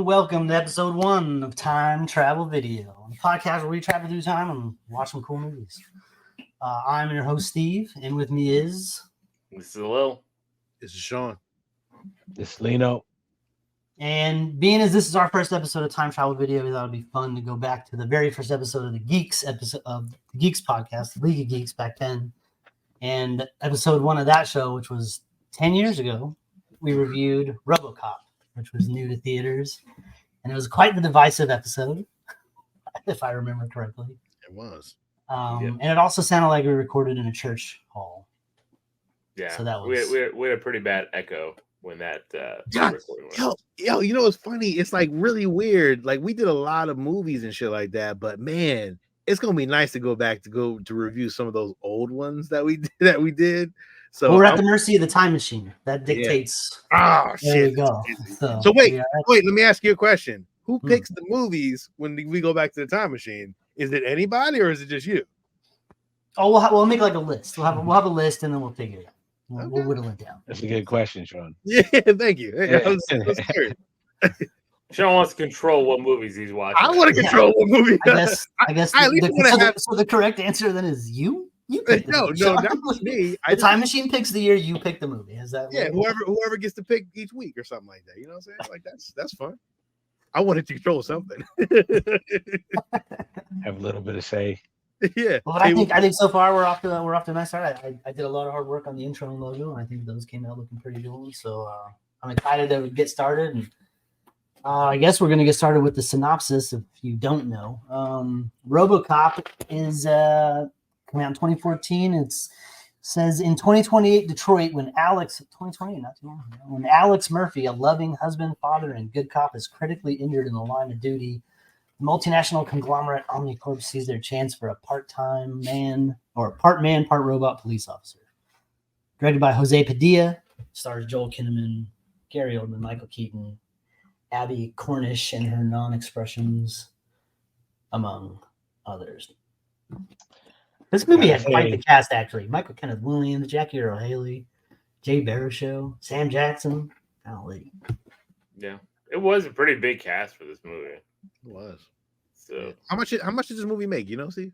welcome to episode 1 of Time Travel Video, a podcast where we travel through time and watch some cool movies. I'm your host, Steve, and with me is... This is Lil. This is Sean. This is Lino. And being as this is our first episode of Time Travel Video, we thought it'd be fun to go back to the very first episode of the Geekz podcast, the League of Geekz back then. And episode 1 of that show, which was 10 years ago, we reviewed Robocop, which was new to theaters. And it was quite the divisive episode, if I remember correctly. It was. And it also sounded like we recorded in a church hall. Yeah, so that was... we had a pretty bad echo when that recording went. Yo, you know what's funny? It's like really weird. Like we did a lot of movies and shit like that, but man, it's gonna be nice to go back to review some of those old ones that we did. So we're at the mercy of the time machine. That dictates. Yeah. Oh shit! There you go. So wait. Let me ask you a question. Who picks the movies when we go back to the time machine? Is it anybody or is it just you? Oh, we'll make like a list. We'll have a list and then we'll figure it out. We'll whittle it down. That's a good question, Sean. Yeah, thank you. I was Sean wants to control what movies he's watching. I want to control what movie. I guess so the correct answer then is you. You pick no, not me. The time machine picks the year, you pick the movie. Is that whoever gets to pick each week or something like that. You know what I'm saying? Like that's fun. I wanted to control something. Have a little bit of say. Yeah. Well, I think so far we're off to a nice start. I did a lot of hard work on the intro and logo, and I think those came out looking pretty cool. So I'm excited to get started. And I guess we're gonna get started with the synopsis. If you don't know, Robocop is coming out in 2014. It says in 2028 Detroit, when Alex Murphy, a loving husband, father, and good cop, is critically injured in the line of duty, the multinational conglomerate Omnicorp sees their chance for a part man, part robot police officer. Directed by Jose Padilla, stars Joel Kinnaman, Gary Oldman, Michael Keaton, Abby Cornish and her non-expressions, among others. This movie had quite the cast, actually. Michael Kenneth Williams, Jackie Earle Haley, Jay Baruchel, Sam Jackson. Golly. Yeah, it was a pretty big cast for this movie. It was. So how much did this movie make? You know, see?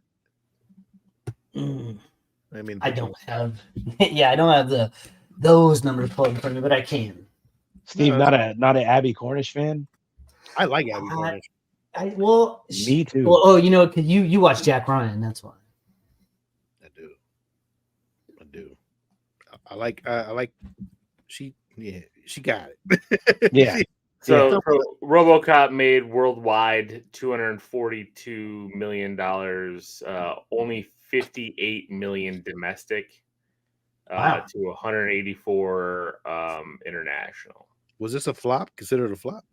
I mean, I don't have. Yeah, I don't have those numbers pulled in front of me, but I can. Steve, not an Abby Cornish fan. I like Abby Cornish. Me too. Well, you know, because you watch Jack Ryan, that's why. I do. I like. She got it. Yeah. So RoboCop made worldwide $242 million, only $58 million domestic, to 184 international. Was this a flop? Considered a flop?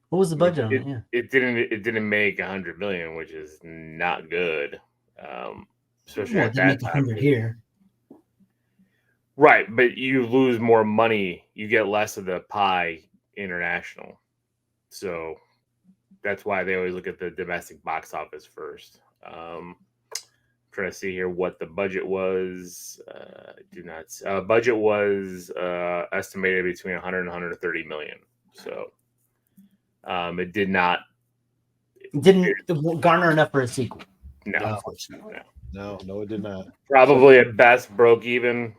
What was the budget on it? Yeah. It didn't make 100 million, which is not good. Especially at that time. 100 here. Right, but you lose more money, you get less of the pie international. So that's why they always look at the domestic box office first. Trying to see here what the budget was. Budget was estimated between 100 and 130 million. So it didn't garner enough for a sequel. No, unfortunately. No, it did not. Probably at best broke even.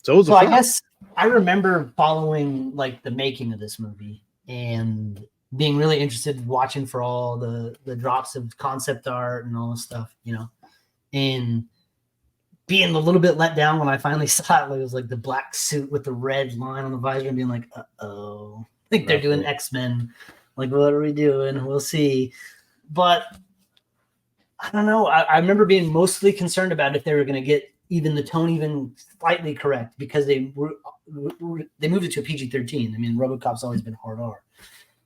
So I guess I remember following like the making of this movie and being really interested in watching for all the drops of concept art and all this stuff, you know, and being a little bit let down when I finally saw it. Like, it was like the black suit with the red line on the visor and being like, uh-oh, I think they're doing X-Men. Like, what are we doing? We'll see. But I don't know. I remember being mostly concerned about if they were going to get even the tone even slightly correct, because they moved it to a PG-13. I mean, RoboCop's always been hard R.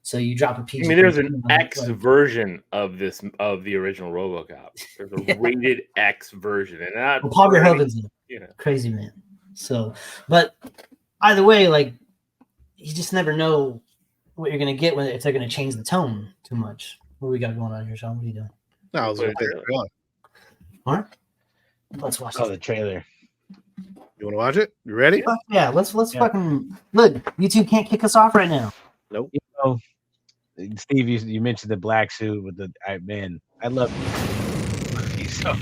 So you drop a PG-13. I mean, there's an X version of the original RoboCop. There's a rated X version, and Paul Verhoeven's a crazy man. So, but either way, like, you just never know what you're gonna get if they're gonna change the tone too much. What we got going on here, Sean? What are you doing? No, I was going to all right. Let's watch the trailer. You want to watch it? You ready? Yeah, let's fucking look. YouTube can't kick us off right now. Nope. You know, Steve, you mentioned the black suit with the man. I love it. So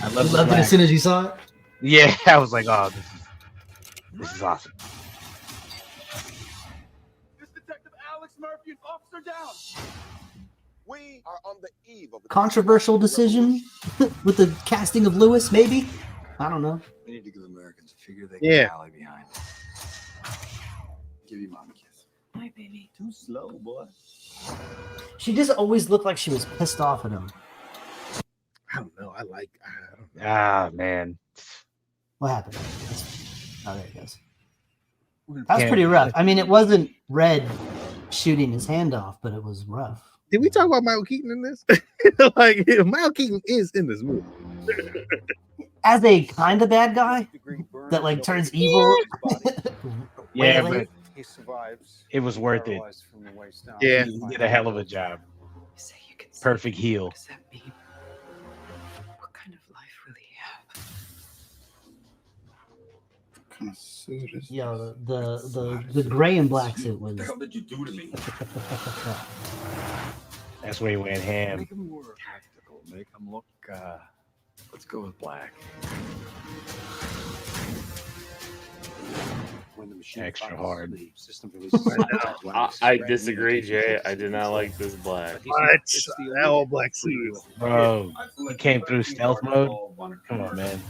I love it as soon as you saw it. Yeah, I was like, oh, this is awesome. This Detective Alex Murphy and Officer Down. We are on the eve of a controversial decision with the casting of Lewis, maybe. I don't know. We need to give Americans a figure they can rally behind. Give you mom a kiss. My baby. Too slow, boy. She just always looked like she was pissed off at him. I don't know. Man. What happened? Oh, there he goes. That was pretty rough. I mean, it wasn't Red shooting his hand off, but it was rough. Did we talk about Michael Keaton in this? Like, Michael Keaton is in this movie. As a kind of bad guy that like turns evil. Yeah, but he survives. It was worth it. Yeah, he did a hell of a job. Perfect heel. What does that mean? What kind of life will he have? What kind of suit is Yeah, the gray and black suit was. What the hell did you do to me? That's where he went ham. Make him more practical. Make him look. Let's go with black. When the machine Extra hard. The system releases I disagree, Jay. I did not like this black. What? That all black suit. Bro, he came through stealth mode. Come on, man.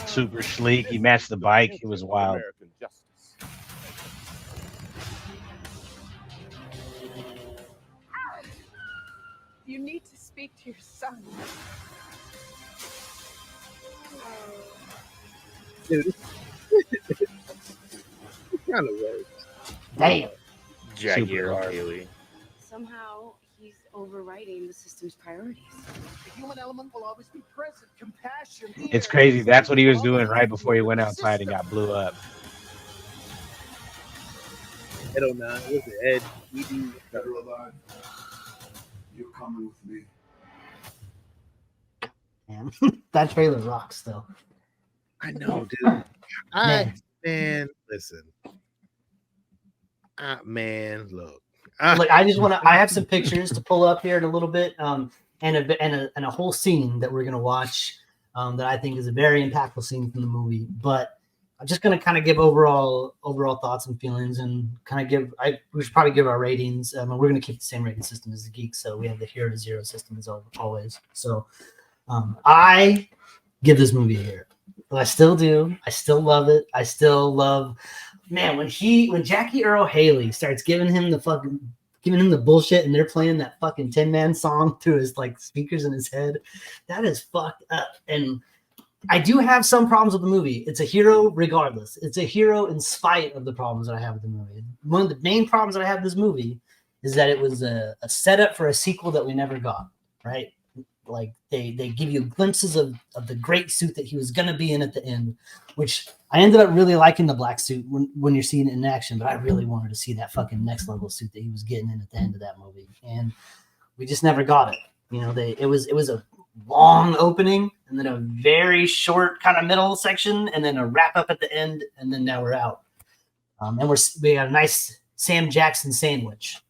Super sleek. He matched the bike. It was wild. You need to speak to your son. Dude, kind of works. Damn. Jackie or Haley. Somehow he's overriding the system's priorities. The human element will always be present. Compassion. It's crazy. That's what he was doing right before he went outside and got blew up. I don't know. What's it, Ed? Better alive. You're coming with me. Man, that trailer rocks though. I know, dude. Man, listen. Man, look. Look, I just want to. I have some pictures to pull up here in a little bit, and a whole scene that we're gonna watch, that I think is a very impactful scene from the movie. But I'm just gonna kind of give overall thoughts and feelings, and kind of give. We should probably give our ratings. We're gonna keep the same rating system as the Geeks, so we have the 0 to 0 system as always. So, I give this movie a 0. But I still do. I still love it. I still love, man, when Jackie Earl Haley starts giving him the bullshit and they're playing that fucking Tin Man song through his like speakers in his head, that is fucked up. And I do have some problems with the movie. It's a hero regardless. It's a hero in spite of the problems that I have with the movie. One of the main problems that I have with this movie is that it was a setup for a sequel that we never got, right? Like they give you glimpses of the great suit that he was going to be in at the end, which I ended up really liking the black suit when you're seeing it in action, but I really wanted to see that fucking next level suit that he was getting in at the end of that movie. And we just never got it. You know, it was a long opening and then a very short kind of middle section and then a wrap up at the end. And then now we're out. And we got a nice Sam Jackson sandwich.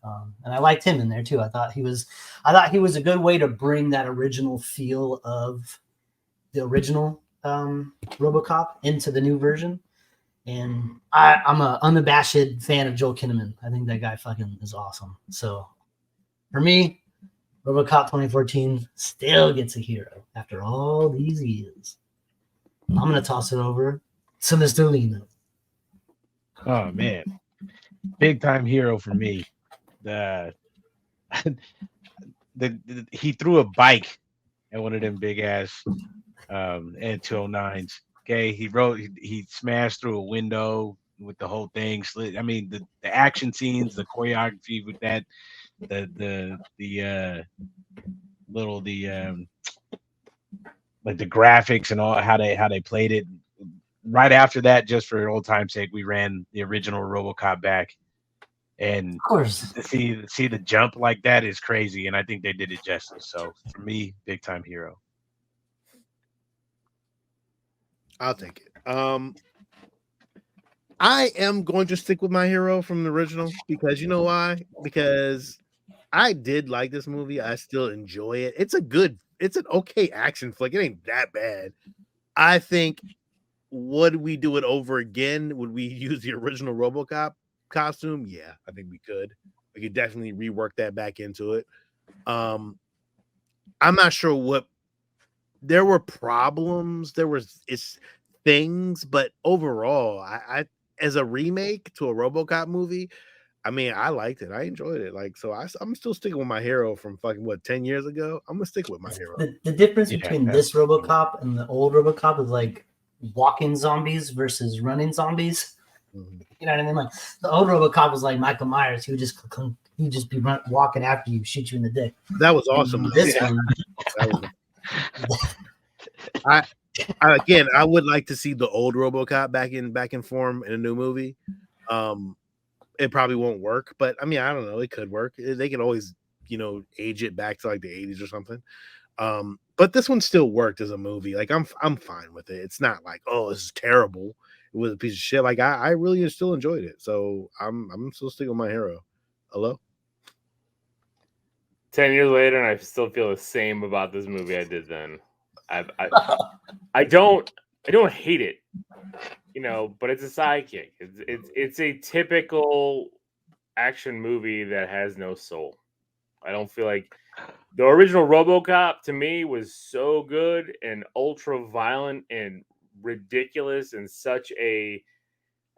And I liked him in there too. I thought he was a good way to bring that original feel of the original Robocop into the new version. And I'm an unabashed fan of Joel Kinnaman. I think that guy fucking is awesome. So for me, Robocop 2014 still gets a hero after all these years. I'm going to toss it over to Mr. Lino. Oh, man. Big time hero for me. He threw a bike at one of them big ass and 209s. Okay, he smashed through a window with the whole thing. I mean, the action scenes, the choreography with that, like the graphics and all how they played it. Right after that, just for old time's sake, we ran the original RoboCop back, and of course, to see the jump like that is crazy, and I think they did it justice. So for me, big time hero. I'll take it. I am going to stick with my hero from the original because you know why? Because I did like this movie. I still enjoy it. It's an okay action flick. It ain't that bad. I think, would we do it over again? Would we use the original RoboCop costume? Yeah, I think we could. We could definitely rework that back into it. I'm not sure what there were problems. It's things, but overall, I as a remake to a RoboCop movie, I mean, I liked it. I enjoyed it. Like, so I'm still sticking with my hero from fucking 10 years ago. I'm gonna stick with my hero. The difference Yeah, between that's- this RoboCop and the old RoboCop is like walking zombies versus running zombies. Mhm. You know what I mean? Like the old RoboCop was like Michael Myers. He would just be walking after you, shoot you in the dick. That was awesome. And this Yeah. one, That was, again, I would like to see the old RoboCop back in form in a new movie. It probably won't work, but I mean, I don't know. It could work. They could always, age it back to like the 80s or something. But this one still worked as a movie. Like I'm fine with it. It's not like, oh, this is terrible. It was a piece of shit. Like I really still enjoyed it. So I'm still sticking with my hero. Hello? 10 years later, and I still feel the same about this movie I did then. I don't hate it, but it's a sidekick. It's a typical action movie that has no soul. I don't feel like the original RoboCop to me was so good and ultra violent and ridiculous and such a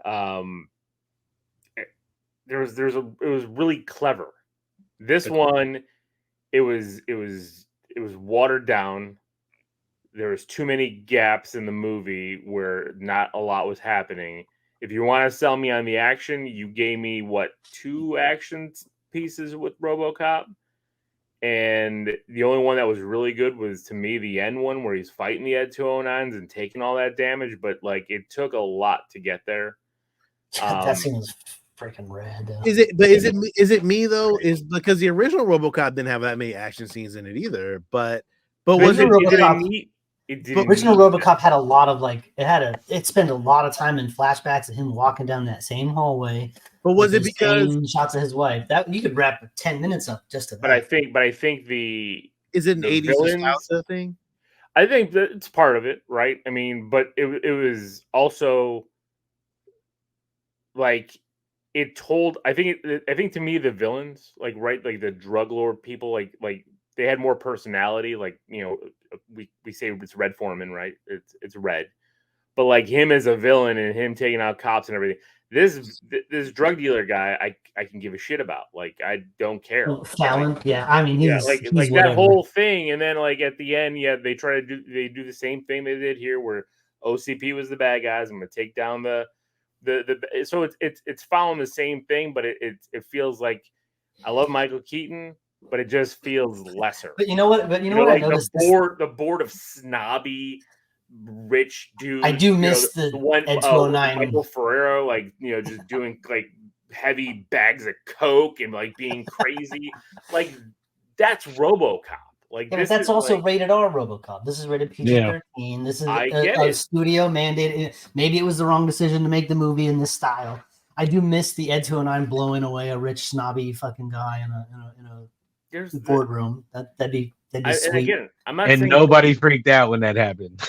it was really clever. This one, it was watered down. There was too many gaps in the movie where not a lot was happening. If you want to sell me on the action, you gave me 2 action pieces with RoboCop, and the only one that was really good was, to me, the end one where he's fighting the Ed 209s and taking all that damage. But it took a lot to get there. that scene was freaking rad. Is it me though? Is because the original RoboCop didn't have that many action scenes in it either. But was it? Original RoboCop had a lot of it spent a lot of time in flashbacks of him walking down that same hallway. But was it because shots of his wife that you could wrap 10 minutes up just to that? But I think is it an 80s nostalgia thing? I think that it's part of it, right? I mean, but it was also it told. I think to me the villains, the drug lord people, like they had more personality. We say it's Red Foreman, right? It's Red, but him as a villain and him taking out cops and everything. This drug dealer guy, I can give a shit about. I don't care. Fallon, yeah. I mean, he's that whole thing, and then at the end, they do the same thing they did here, where OCP was the bad guys. I'm gonna take down the so it's following the same thing, but it feels like I love Michael Keaton, but it just feels lesser. But you know what? I noticed the board of snobby rich dudes. I do miss the one Ed 209. Michael Ferrero, just doing heavy bags of coke and being crazy. That's RoboCop. That's also rated R RoboCop. This is rated PG-13. Yeah. This is a studio mandated. Maybe it was the wrong decision to make the movie in this style. I do miss the Ed 209 blowing away a rich snobby fucking guy in a boardroom. That'd be sweet. And again, I'm not and saying nobody freaked out when that happened.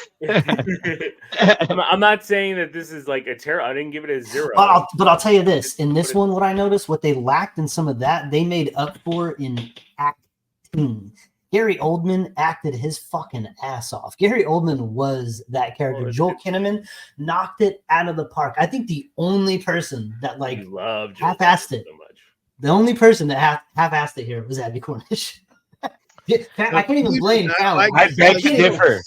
I'm not saying that this is a terror. I didn't give it a 0. But I'll tell you this: in this one, what I noticed, what they lacked in some of that, they made up for in acting. Gary Oldman acted his fucking ass off. Gary Oldman was that character. Joel Kinnaman knocked it out of the park. I think the only person that half-assed it. So much. The only person that half-assed it here was Abby Cornish. I can't even blame Fallon. I beg to differ.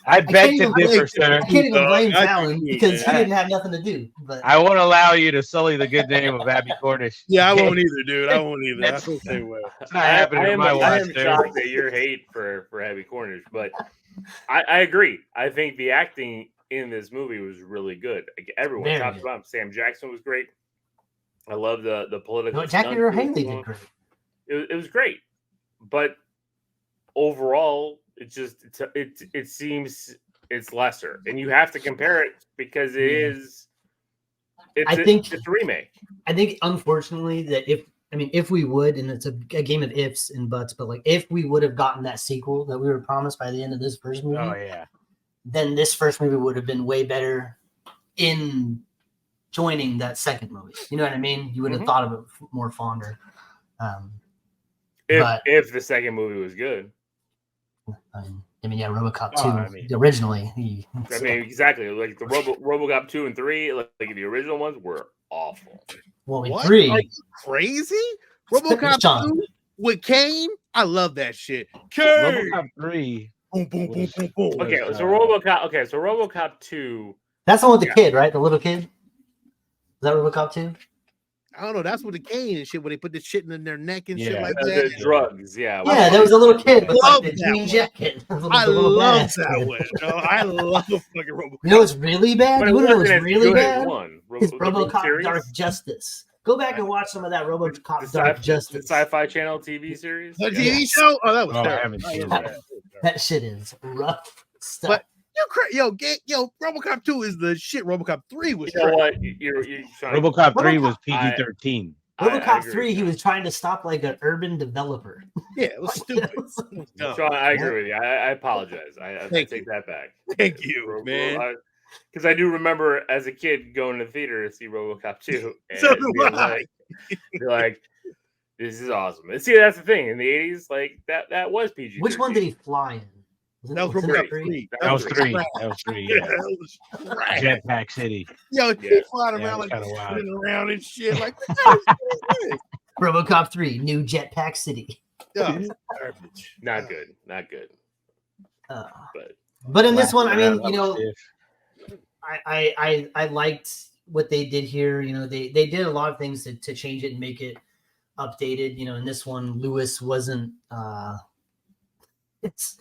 I beg to differ, sir. I can't even blame Fallon because he didn't have nothing to do. But I won't allow you to sully the good name of Abby Cornish. Yeah, I won't either, dude. I won't either. That's the same way. It's not happening to my wife. I am shocked at your hate for Abby Cornish, but I agree. I think the acting in this movie was really good. Everyone talks about him. Sam Jackson was great. I love the political. Jackie Earle Haley did great. It was great, but overall, it seems it's lesser, and you have to compare it because it's a remake. I think unfortunately that I mean, if we would, and it's a game of ifs and buts, but like if we would have gotten that sequel that we were promised by the end of this first movie, Oh yeah. then this first movie would have been way better in joining that second movie. You know what I mean? You would have thought of it more fonder. If the second movie was good. I mean, yeah, RoboCop 2 originally. Exactly. Like the RoboCop 2 and 3, like the original ones were awful. Well, what? 3. Are you crazy? RoboCop 2 with Kane? I love that shit. Kane! RoboCop 3. Boom, boom, boom, boom, boom. So RoboCop 2. That's the one with the kid, right? The little kid? Is that RoboCop 2? I don't know. That's with the Kane and shit, where they put the shit in their neck and shit like that. The drugs, yeah. Yeah, there was a little kid with like the jean jacket. I love that one. I love fucking RoboCop. You know what's really bad? You know what's really bad? It's RoboCop series? Dark Justice. Go back and watch some of that RoboCop Dark Justice. The Sci-Fi Channel TV series? The TV show? Oh, that was terrible. I haven't seen that. That shit is rough stuff. But RoboCop 2 is the shit. RoboCop 3 was. You know what? RoboCop 3 was PG-13. RoboCop 3, he was trying to stop like an urban developer. Yeah, it was stupid. Sean, I agree with you. I apologize. I take that back. Thank you, man. Because I do remember as a kid going to the theater to see RoboCop 2. And So do I. Be like, this is awesome. And see, that's the thing. In the 80s, like that was PG. Which one did he fly in? That was RoboCop 3. That was 3. Yeah. Jetpack City. Yo, he flying around like spinning around and shit. Like, RoboCop 3, New Jetpack City. Garbage. Not good. But in this one, I mean, you know, I liked what they did here. You know, they did a lot of things to change it and make it updated. You know, in this one, Lewis wasn't it's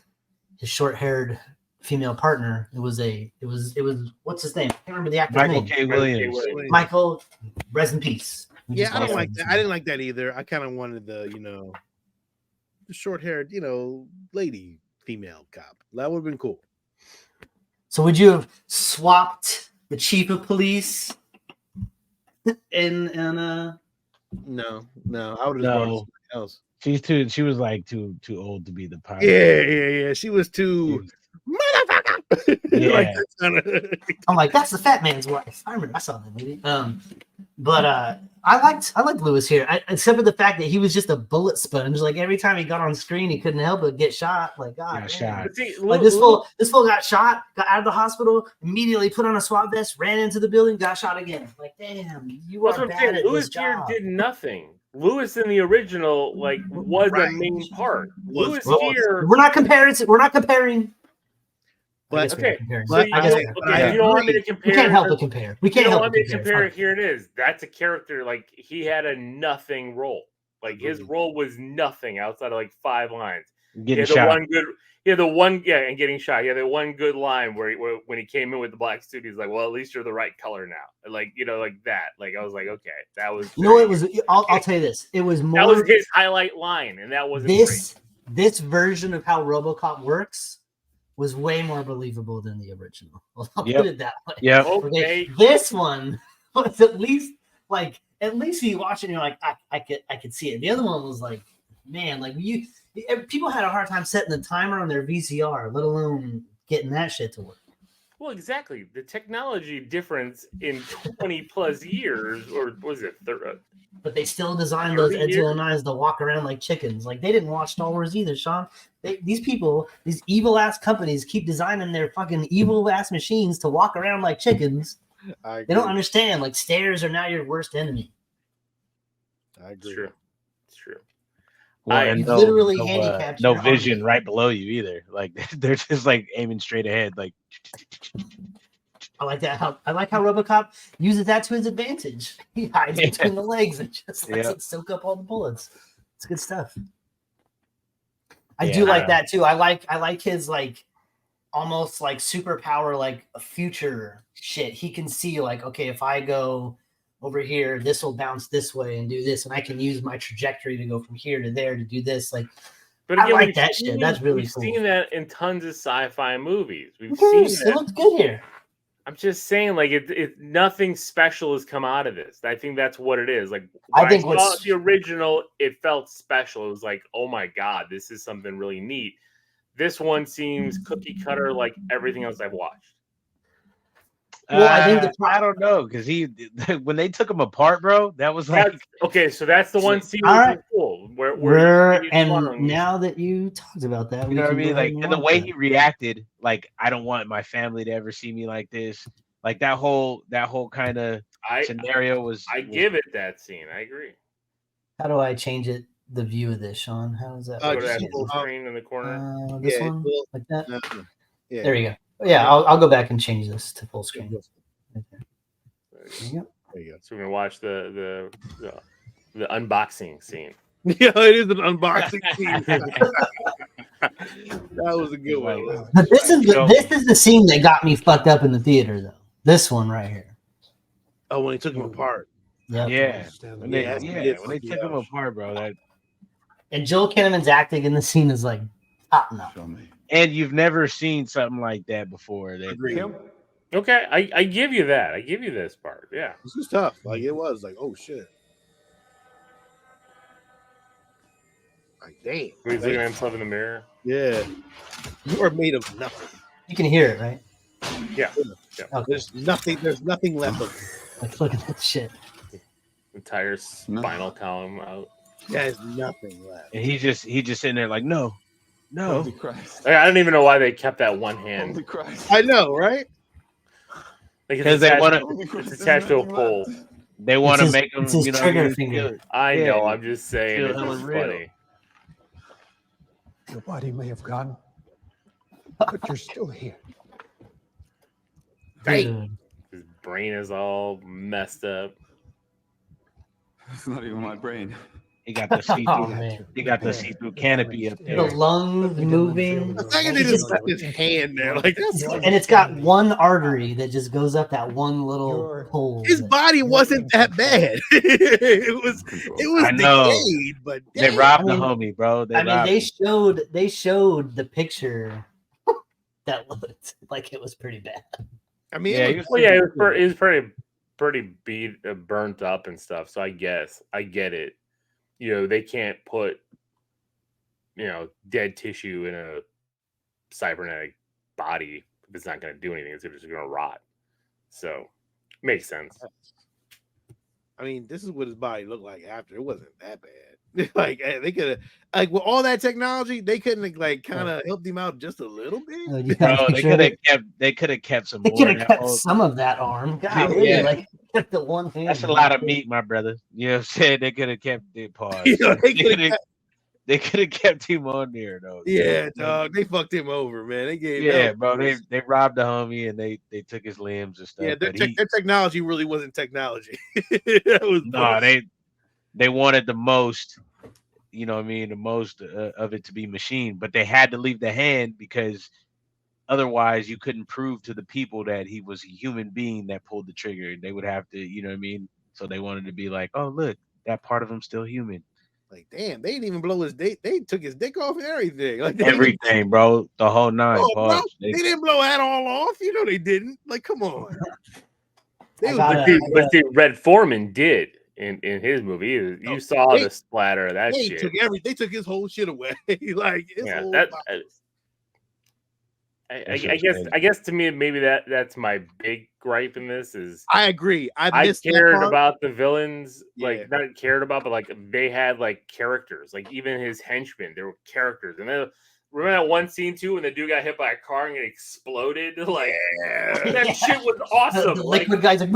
his short-haired female partner. It was what's his name? I can't remember the actor's Michael name. K. Williams. Michael, rest in peace. Yeah, I don't like that. I didn't like that either. I kind of wanted the short-haired, lady female cop. That would have been cool. So would you have swapped the chief of police and No, I would have brought somebody else. She was like too old to be the pilot. Yeah. She was too motherfucker. Yeah. I'm like, that's the fat man's wife. I remember I saw that movie. But I liked Lewis here, except for the fact that he was just a bullet sponge. Like every time he got on screen, he couldn't help but get shot. Like God, like this fool got shot, got out of the hospital, immediately put on a SWAT vest, ran into the building, got shot again. Like damn, you are bad at Lewis this job. here did nothing. Lewis in the original was a main part. Lewis here. We're not comparing. But okay, but you don't want me to compare. We can't help but compare. We can't help but compare. Here it is. That's a character like he had a nothing role. Like his role was nothing outside of like 5 lines. Getting shot. and getting shot. Yeah, the one good line where when he came in with the black suit, he's like, "Well, at least you're the right color now." Like like that. Like I was like, okay, that was. You know what it was? I'll tell you this. It was more. That was his highlight line, and that wasn't this version of how RoboCop works was way more believable than the original. I'll put it that way. Yeah. Okay. This one was at least you watch it and you're like, I could see it. The other one was like, man, like people had a hard time setting the timer on their VCR, let alone getting that shit to work. Well, exactly. The technology difference in 20 plus years, or was it? But they still designed those Ed-209s to walk around like chickens. Like they didn't watch Star Wars either, Sean. These evil ass companies keep designing their fucking evil ass machines to walk around like chickens. They don't understand. Like stairs are now your worst enemy. I agree. It's true. Well, literally handicapped. No vision right below you either. Like they're just like aiming straight ahead. Like I like that. I like how RoboCop uses that to his advantage. He hides between the legs and just lets it soak up all the bullets. It's good stuff. I do like that too. I like his like almost like superpower, like a future shit. He can see like, okay, if I go over here, this will bounce this way and do this, and I can use my trajectory to go from here to there to do this. Like, but again, I like that shit. That's really cool. We've seen that in tons of sci-fi movies. We've seen that. It looks good here. I'm just saying, like it nothing special has come out of this. I think that's what it is. Like I think when I saw the original, it felt special. It was like, oh my god, this is something really neat. This one seems cookie cutter like everything else I've watched. Well, I think I don't know because when they took him apart, bro, that was like okay. So that's the one scene right. Cool. Where and now that you talked about that, you know what I mean, like, and the way he reacted, like, I don't want my family to ever see me like this. Like that whole kind of scenario was. I give it that scene. I agree. How do I change it? The view of this, Sean. How is that? Go to that full screen in the corner. This one, like that. Yeah. There you go. Yeah, I'll go back and change this to full screen. There you go. So we're gonna watch the unboxing scene. Yeah, it is an unboxing scene. That was a good one. But this is the scene that got me fucked up in the theater, though. This one right here. Oh, when he took him apart. Yep. Yeah. When they took him apart, bro. And Joel Kinnaman's acting in the scene is like top notch. And you've never seen something like that before. Okay, I give you that. I give you this part. Yeah, this was tough. Like it was like, oh shit. Like damn. He's looking at himself in the mirror. Yeah, you are made of nothing. You can hear it, right? Yeah. Okay. There's nothing left of it. Like look at that shit. Entire spinal column out. There's nothing left. And he's just sitting there like, no. Holy Christ. I don't even know why they kept that one hand. Holy Christ. I know, right? Because they want it's attached to a pole. They want to make him, you know, trigger finger. I know. I'm just saying it's just funny. Your body may have gone, but you're still here. Dude. His brain is all messed up. It's not even my brain. He got the see-through. He got the see-through canopy up there. The lungs moving. The fact they just got his hand there, like that's. And it's got one artery that just goes up that one little hole. His body wasn't that bad. it was I know. decayed, but they robbed the homie, bro. They showed the picture that looked like it was pretty bad. I mean, it was pretty beat, burnt up and stuff. So I guess I get it. You know, they can't put, dead tissue in a cybernetic body if it's not going to do anything. It's just going to rot. So, makes sense. I mean, this is what his body looked like after. It wasn't that bad. Like they could have, like with all that technology, they couldn't like kind of helped him out just a little bit. Bro, they could have kept some. They could have kept some of that arm. God, really, like kept the one hand. That's a lot of meat, my brother. You know what I'm saying? They could have kept it paused. They could have kept him on there though. Yeah, dog. They fucked him over, man. They gave bro. They robbed the homie and they took his limbs and stuff. Yeah, their technology really wasn't technology. That was they wanted the most, you know what I mean, the most of it to be machine, but they had to leave the hand because otherwise you couldn't prove to the people that he was a human being that pulled the trigger. They would have to, you know what I mean? So they wanted to be like, oh, look, that part of him still human. Like, damn, they didn't even blow his dick. They took his dick off and everything. Like everything, bro. The whole nine. Bro, they didn't blow that all off. You know they didn't. Like, come on. But Red Foreman did. In his movie, you saw the splatter of that shit. They took his whole shit away. Like, I guess to me, maybe that's my big gripe in this is. I agree. I cared about the villains, like not cared about, but like they had like characters. Like even his henchmen, there were characters, and then. Remember that one scene too when the dude got hit by a car and it exploded? Like that shit was awesome. The liquid guy's like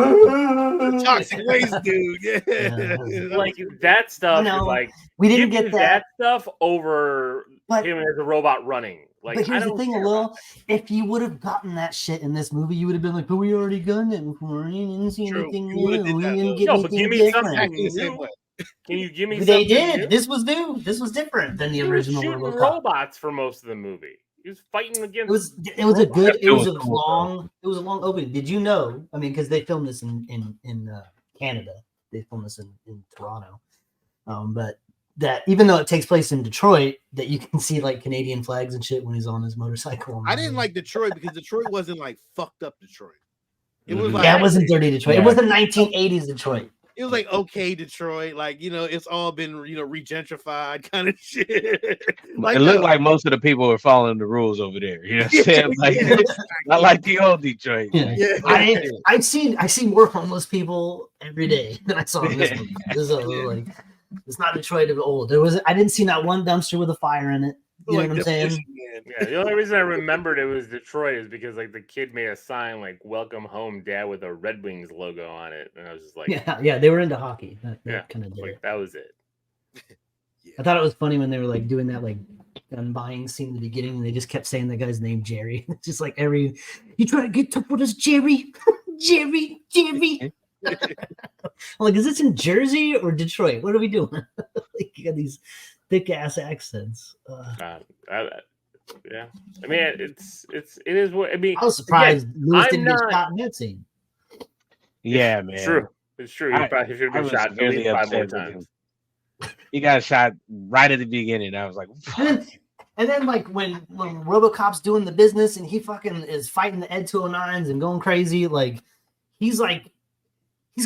toxic waste, dude. Yeah. Like that stuff. Like we didn't get that stuff over him as a robot running. Like, but here's the thing, Will. If you would have gotten that shit in this movie, you would have been like, "But we already done it before. You didn't see anything new. We didn't get anything different." Can you give me? They did. New? This was new. This was different than the original. Shooting robots for most of the movie. He was fighting against. It was a long opening. Did you know? I mean, because they filmed this in Canada. They filmed this in Toronto. But that even though it takes place in Detroit, that you can see like Canadian flags and shit when he's on his motorcycle. I didn't like Detroit because Detroit wasn't like fucked up Detroit. It was it wasn't dirty Detroit. It was the 1980s Detroit. It was like okay Detroit, like it's all been regentrified kind of shit. Like, it looked like most of the people were following the rules over there. You know what I'm saying? Like not like the old Detroit. Yeah. I see more homeless people every day than I saw in this movie. It's not Detroit of old. I didn't see not one dumpster with a fire in it. You know what I'm saying? Yeah, the only reason I remembered it was Detroit is because like the kid made a sign like "Welcome Home, Dad" with a Red Wings logo on it, and I was just like, yeah, they were into hockey. That kind of did it. That was it. I thought it was funny when they were like doing that like gun buying scene in the beginning, and they just kept saying that guy's name Jerry. It's just like you try to get tough with us, Jerry, Jerry. I'm like, is this in Jersey or Detroit? What are we doing? Like, you got these thick ass accents. Yeah, I mean, it is what I mean. I was surprised Lewis didn't get shot in that scene. Yeah, man. It's true. He probably should have been shot at least 5 more times. He got shot right at the beginning. I was like, and then like when Robocop's doing the business and he fucking is fighting the Ed 209s and going crazy, he's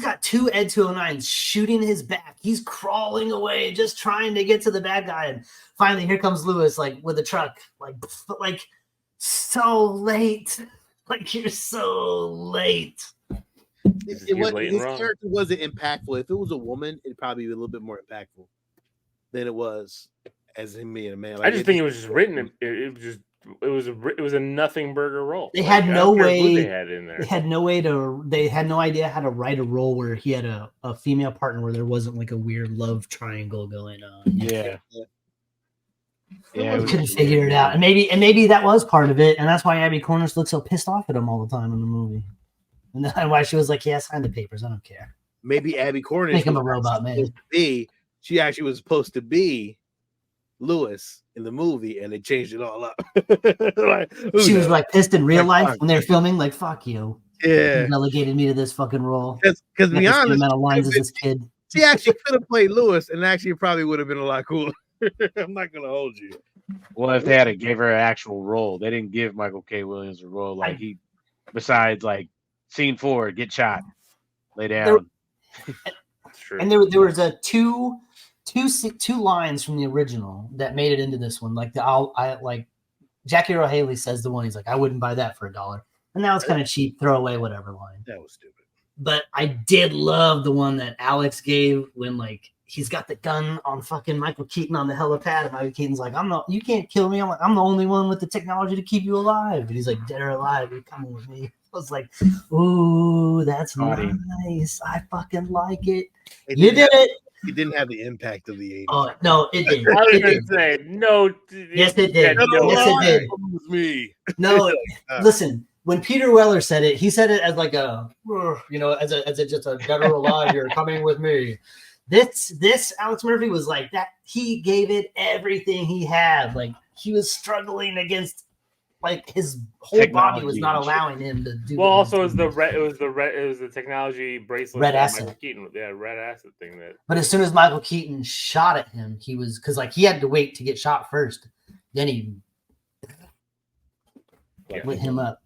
got 2 Ed 209s shooting his back. He's crawling away, just trying to get to the bad guy. And finally, here comes Lewis, with a truck, so late. Like, you're so late. His character wasn't impactful. If it was a woman, it'd probably be a little bit more impactful than it was as him being a man. I just think it was just written. It was a nothing burger role. They had no way. They had in there. They had no way to. They had no idea how to write a role where he had a female partner where there wasn't like a weird love triangle going on. Yeah. Yeah, we couldn't figure it out, and maybe that was part of it, and that's why Abby Cornish looked so pissed off at him all the time in the movie, and then why she was like, "Yeah, sign the papers. I don't care." Maybe Abby Cornish make him a robot man. She actually was supposed to be Lewis in the movie, and they changed it all up. She was like pissed in real life when they were filming, like, "Fuck you." Yeah, you relegated me to this fucking role. Because to be honest, amount of lines as this kid. She actually could have played Lewis, and actually it probably would have been a lot cooler. I'm not gonna hold you. Well, if they had gave her an actual role, they didn't give Michael K. Williams a role besides like scene 4, get shot, lay down. And there was a two lines from the original that made it into this one. Like Jackie Earle Haley says the one, he's like, "I wouldn't buy that for $1," and now it's kind of cheap, throw away whatever line. That was stupid. But I did love the one that Alex gave when he's got the gun on fucking Michael Keaton on the helipad, and Michael Keaton's like, "You can't kill me. I'm the only one with the technology to keep you alive." And he's like, "Dead or alive, you're coming with me." I was like, "Ooh, that's nice. I fucking like it." You did it. It didn't have the impact of the 80s. Oh no, it did. I was going to say no. Yes, it did. Yes, it did. It was me. No, listen. When Peter Weller said it, he said it as like as just a dead or alive. You're coming with me. This Alex Murphy was like that. He gave it everything he had. Like, he was struggling against, like, his whole body was not allowing him to do. Well, also it was the technology bracelet. Red acid. Michael Keaton, red acid thing. But as soon as Michael Keaton shot at him, he was he had to wait to get shot first. Then he lit him up.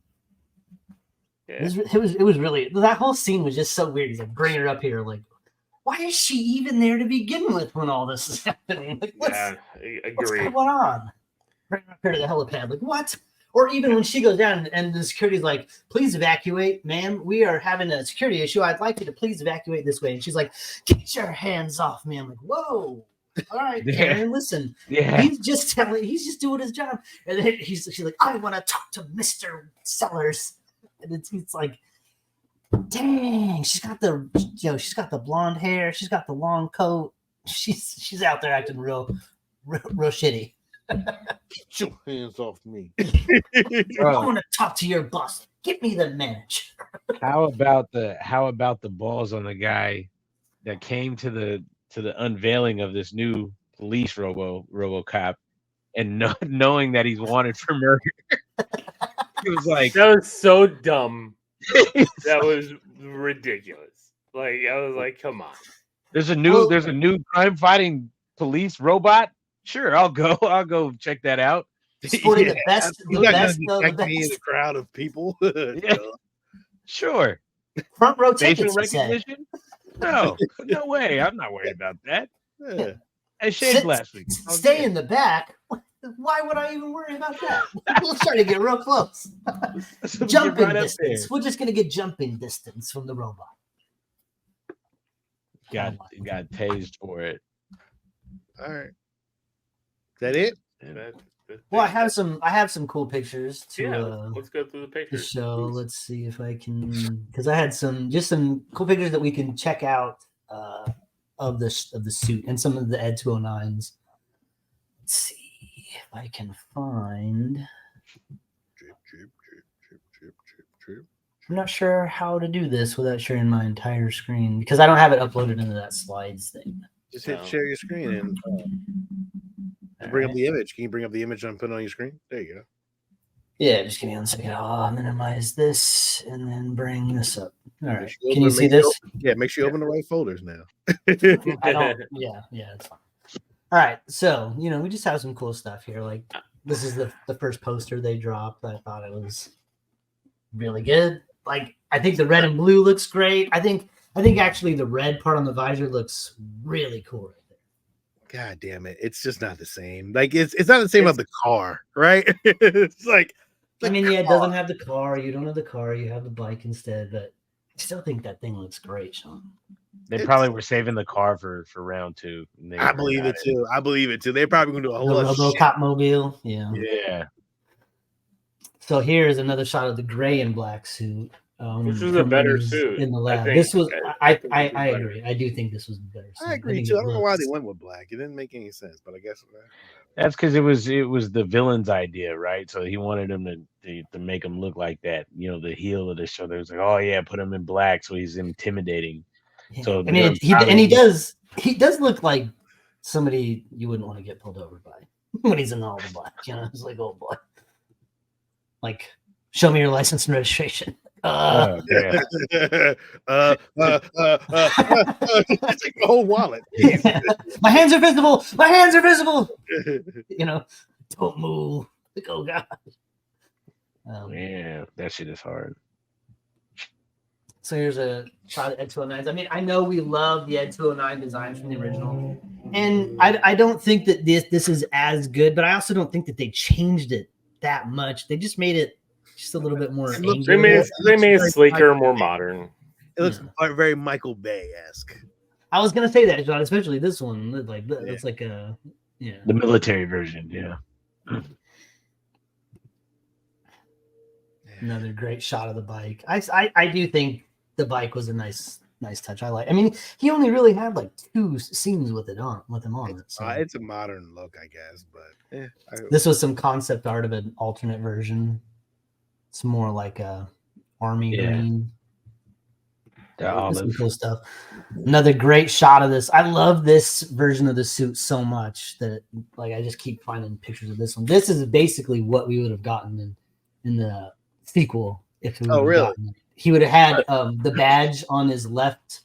Yeah. It was really, that whole scene was just so weird. He's like, "Bring her up here." Like, why is she even there to begin with when all this is happening? Like, what's going on? Bring her up here to the helipad. Like, what? Or even when she goes down and the security's like, "Please evacuate, ma'am. We are having a security issue. I'd like you to please evacuate this way." And she's like, "Get your hands off me." I'm like, whoa. All right, Karen, listen. Yeah. He's just doing his job. And then she's like, "I want to talk to Mr. Sellers." And it's like, dang, she's got the blonde hair, she's got the long coat, she's out there acting real shitty. Get your hands off me. I want to talk to your boss. Get me the manager. How about the balls on the guy that came to the unveiling of this new police Robocop and knowing that he's wanted for murder? It was like, that was so dumb. That was ridiculous. Like, I was like, come on. There's a new crime fighting police robot. Sure, I'll go check that out. Sporting the best in the crowd of people. Yeah. Sure. Front row Facial tickets, he said. recognition? No way. I'm not worried about that. Yeah. I shaved last week. Stay in the back. Why would I even worry about that? We'll try to get real close. Jumping distance. We're just gonna get jumping distance from the robot. Got tased for it. All right. Is that it? Well, I have some cool pictures to let's go through the pictures. show. Let's see if I can, because I had some cool pictures that we can check out of the suit and some of the Ed 209s. Let's see if I can find. I'm not sure how to do this without sharing my entire screen because I don't have it uploaded into that slides thing. Just hit share your screen and bring up the image. Can you bring up the image and put it on your screen? There you go. Yeah, just give me 1 second. I'll minimize this and then bring this up. All right. Can you see this? Make sure you open the right folders now. I don't. Yeah, it's fine. All right. So, we just have some cool stuff here. Like, this is the first poster they dropped. I thought it was really good. Like, I think the red and blue looks great. I think actually the red part on the visor looks really cool right there. God damn it. It's just not the same. Like, it's not the same of the car, right? It's like, it doesn't have the car. You don't have the car. You have the bike instead. But I still think that thing looks great, Sean. They probably were saving the car for round 2. I believe it too. They're probably going to do a whole lot of Robocop mobile. Yeah. Yeah. So here's another shot of the gray and black suit. Which was a better suit in the lab. This was. I agree. I do think this was better. Suit. I agree too. I don't know why they went with black. It didn't make any sense, but I guess that's because it was the villain's idea, right? So he wanted him to make him look like that. The heel of the show. They was like, oh yeah, put him in black so he's intimidating. Yeah. So he does look like somebody you wouldn't want to get pulled over by when he's in all the black. It's like, oh boy, like show me your license and registration. It's like the whole wallet. My hands are visible. Don't move. Like, oh god. Yeah, that shit is hard. So here's a shot of Ed 209s. I know we love the Ed 209 designs from the original, and I don't think that this is as good, but I also don't think that they changed it that much. They just made it just a little bit more. They made it sleeker, more modern. It looks very Michael Bay-esque. I was gonna say that, John, especially this one. It's like a the military version. Yeah. Another great shot of the bike. I do think the bike was a nice touch. He only really had like 2 scenes with him on it. So. It's a modern look, I guess, but this was some concept art of an alternate version. It's more like a army green. Some cool stuff. Another great shot of this. I love this version of the suit so much that I just keep finding pictures of this one. This is basically what we would have gotten in the sequel if we would have gotten it. He would have had the badge on his left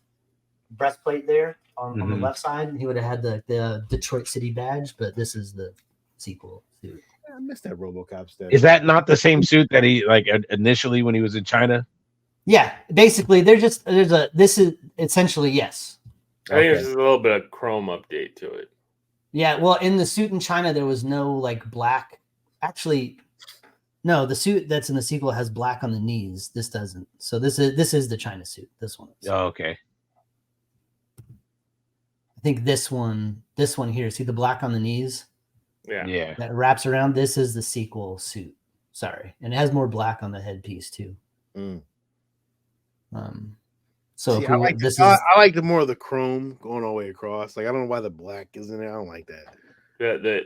breastplate there on the left side. He would have had the Detroit City badge, but this is the sequel suit. I missed that RoboCop stuff. Is that not the same suit that he initially when he was in China? Yeah, basically this is essentially yes. I think there's a little bit of chrome update to it. Yeah, well, in the suit in China there was no black. Actually, no, the suit that's in the sequel has black on the knees. This doesn't. So this is the China suit. This one is. Oh, okay. I think this one here. See the black on the knees? Yeah. That wraps around. This is the sequel suit. Sorry, and it has more black on the headpiece too. So see, I like the more of the chrome going all the way across. I don't know why the black is in there. I don't like that.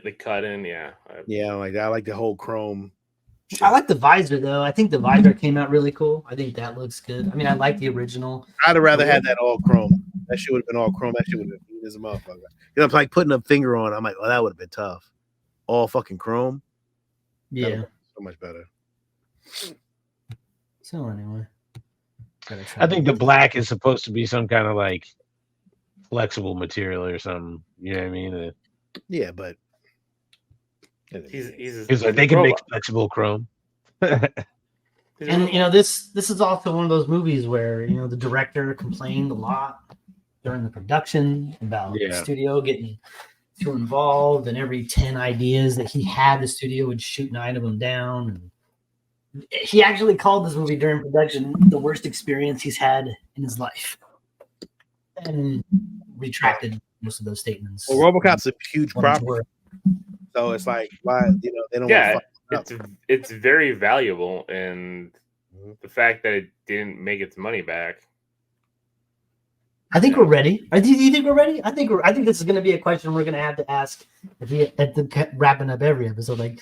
The cut in, yeah. I don't like that. I like the whole chrome. I like the visor though. I think the visor came out really cool. I think that looks good. I like the original. I'd have rather had that all chrome. That shit would have been all chrome. That shit would have been as a motherfucker. I'm like putting a finger on. I'm like, well, that would have been tough. All fucking chrome. Yeah. So much better. So anyway. I think the black is supposed to be some kind of flexible material or something. You know what I mean? Yeah, but he's they can make flexible chrome. And this is also one of those movies where the director complained a lot during the production about the studio getting too involved, and every 10 ideas that he had, the studio would shoot 9 of them down. And he actually called this movie during production the worst experience he's had in his life, and retracted most of those statements. Well, RoboCop's a huge property, so it's like, why they don't. Yeah, it's very valuable, and the fact that it didn't make its money back. I think we're ready. Do you think we're ready? I think this is going to be a question we're going to have to ask wrapping up every episode. Like,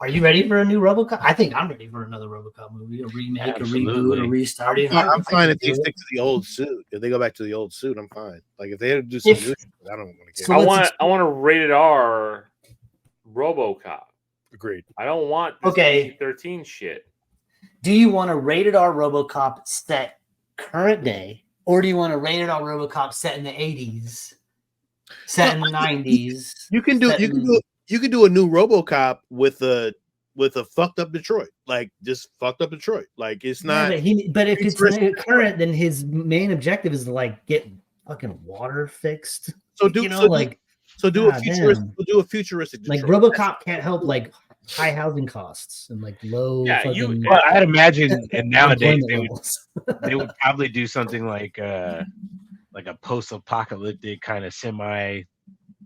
are you ready for a new RoboCop? I think I'm ready for another RoboCop movie, a remake, a reboot, a restart. I'm fine if they stick to the old suit. If they go back to the old suit, I'm fine. Like if they do some new shit, I don't want to care. I want a rated R RoboCop. Agreed. I don't want this 13 shit. Do you want a rated R RoboCop set current day, or do you want a rated R RoboCop set in the 80s, set in the 90s? You can do a new RoboCop with a fucked up Detroit, like just fucked up Detroit. Like it's not. But if it's current, then his main objective is to like get fucking water fixed. So do a futuristic. Like RoboCop can't help like high housing costs and like low. Yeah, I'd imagine, and nowadays they would probably do something like a post-apocalyptic kind of semi,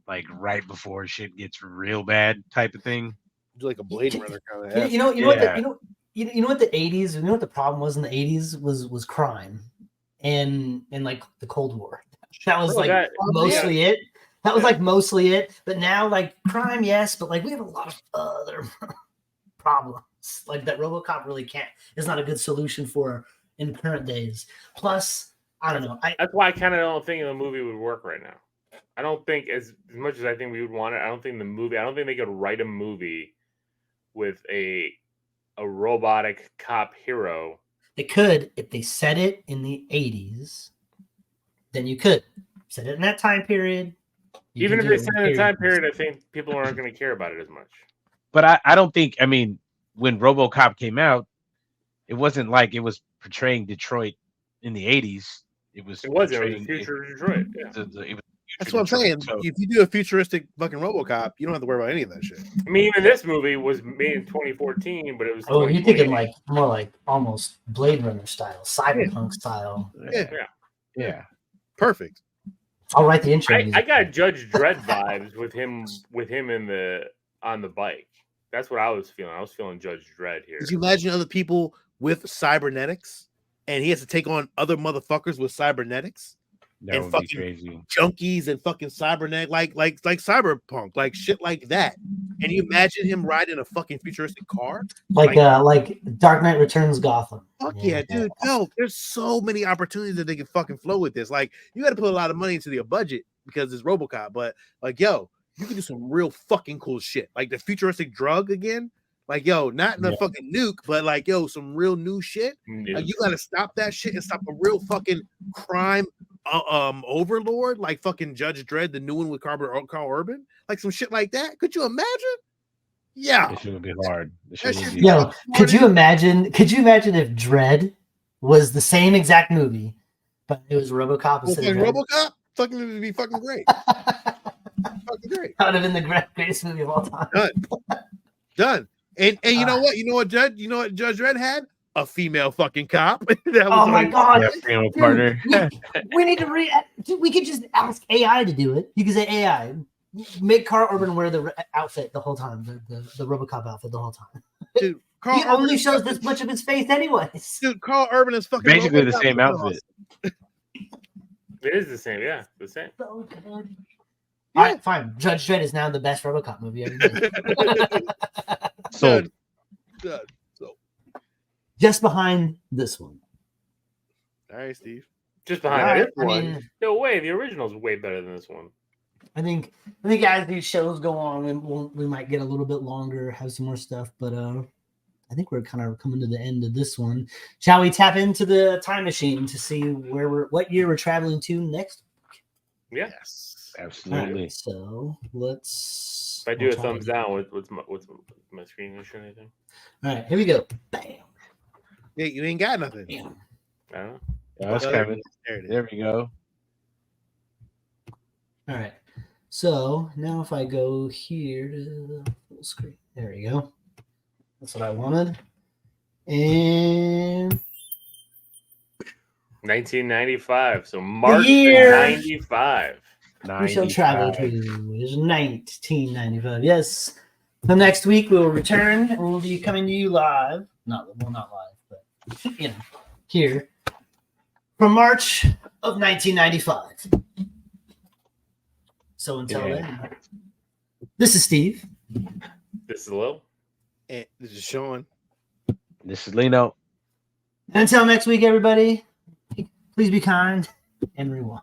like right before shit gets real bad type of thing. Do like a Blade Runner kind of. You know what the 80s. You know what the problem was in the 80s was crime, and like the Cold War. That was mostly it. That was like mostly it. But now like crime, yes, but like we have a lot of other problems like that RoboCop really can't. It's not a good solution for in current days. Plus, I don't know. That's why I kind of don't think the movie would work right now. I don't think as much as I think we would want it. I don't think they could write a movie with a robotic cop hero. They could if they set it in the 80s. Then you could set it in that time period. Even if they set it in a time period, I think people aren't going to care about it as much. But I don't think. I mean, when RoboCop came out, it wasn't like it was portraying Detroit in the 80s. It was future Detroit. Yeah. That's what I'm saying. So, if you do a futuristic fucking RoboCop, you don't have to worry about any of that shit. I mean, even this movie was made in 2014, but it was. Oh, you're thinking like more like almost Blade Runner style, cyberpunk style. Yeah. Perfect. I'll write the intro. I got Judge Dredd vibes with him on the bike. That's what I was feeling. I was feeling Judge Dredd here. Could you imagine other people with cybernetics, and he has to take on other motherfuckers with cybernetics? That and would fucking be crazy. Junkies and fucking cybernetic, like cyberpunk, like shit like that. And you imagine him riding a fucking futuristic car, like Dark Knight Returns Gotham. Fuck yeah, dude! No, there's so many opportunities that they can fucking flow with this. Like you got to put a lot of money into your budget because it's RoboCop, but like yo, you can do some real fucking cool shit, like the futuristic drug again. Like, yo, not in a fucking nuke, but like, yo, some real new shit. Like, you gotta stop that shit and stop a real fucking crime overlord, like fucking Judge Dredd, the new one with Carl Urban, like some shit like that. Could you imagine? Yeah, it should be hard. Yo, could you imagine if Dredd was the same exact movie, but it was RoboCop instead of RoboCop? Fucking it would be fucking great. Fucking great. That would have been the greatest movie of all time. Done. And you know what Judge Dredd had? A female fucking cop. That was oh my god! Female partner. We need to we could just ask AI to do it. You can say AI, make Carl Urban wear the outfit the whole time, the RoboCop outfit the whole time. Dude, he only shows this much of his face anyways. Dude, Carl Urban is fucking basically RoboCop the same outfit. It is the same, yeah, the same. So good. Yeah. All right, fine. Judge Dredd is now the best RoboCop movie ever made. So, just behind this one. All right, Steve. Just behind this one. No way. The original is way better than this one. I think as these shows go on, we might get a little bit longer, have some more stuff, but I think we're kind of coming to the end of this one. Shall we tap into the time machine to see what year we're traveling to next week? Yes, absolutely. Right, so let's. If I do a thumbs down, what's my screen or anything? All right, here we go. Bam. Yeah, you ain't got nothing. Damn. No? Yeah, that's Oh, Kevin. There it is. There we go. All right. So now if I go here to the full screen, there we go. That's what I wanted. And 1995. So March year- 95. we shall travel 95. to is 1995. Yes. So next week we will return and we'll be coming to you live. Not live, but here from March of 1995. So until then, this is Steve. This is Lil. And this is Sean. This is Lino. And until next week, everybody, please be kind and rewind.